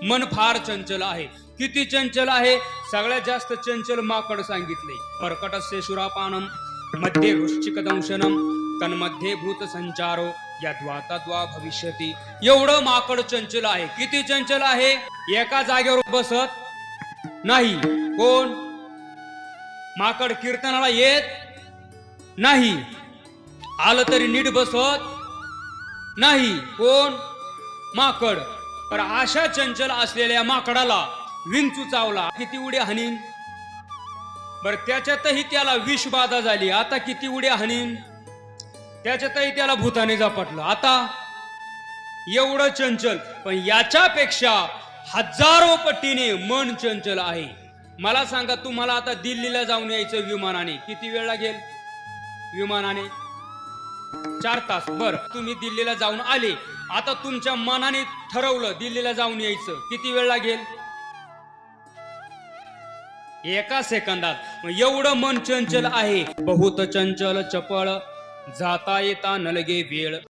मन फार चंचल आहे. किती चंचल आहे? सगळ्यात जास्त चंचल माकड सांगितले. कर्कटस्य शुरापानम मध्ये वृश्चिक दंशनम तन्मध्ये भूत संचारो यद्वातद्वा भविष्यती. एवढं माकड चंचल आहे. किती चंचल आहे? एका जागेवर बसत नाही. कोण? माकड कीर्तनाला येत नाही. आलं तरी नीट बसत नाही. कोण? माकड. तर अशा चंचल असलेल्या माकडाला विंचू चावला, किती उड्या हाणीन? बर त्याच्यातही त्याला विषबाधा झाली, आता किती उड्या हाणीन? त्याच्यातही त्याला भूताने झपाटलं. आता एवढं चंचल. पण याच्यापेक्षा हजारो पटीने मन चंचल आहे. मला सांगा, तुम्हाला आता दिल्लीला जाऊन यायचं विमानाने, किती वेळ लागेल? विमानाने 4 तास. बर तुम्ही दिल्लीला जाऊन आले, आता तुमच्या मनाने ठरवलं दिल्लीला जाऊन यायचं, किती वेळ लागेल? एका सेकंदात. एवढं मन चंचल आहे. बहुत चंचल चपळ जाता येता न लगे वेळ.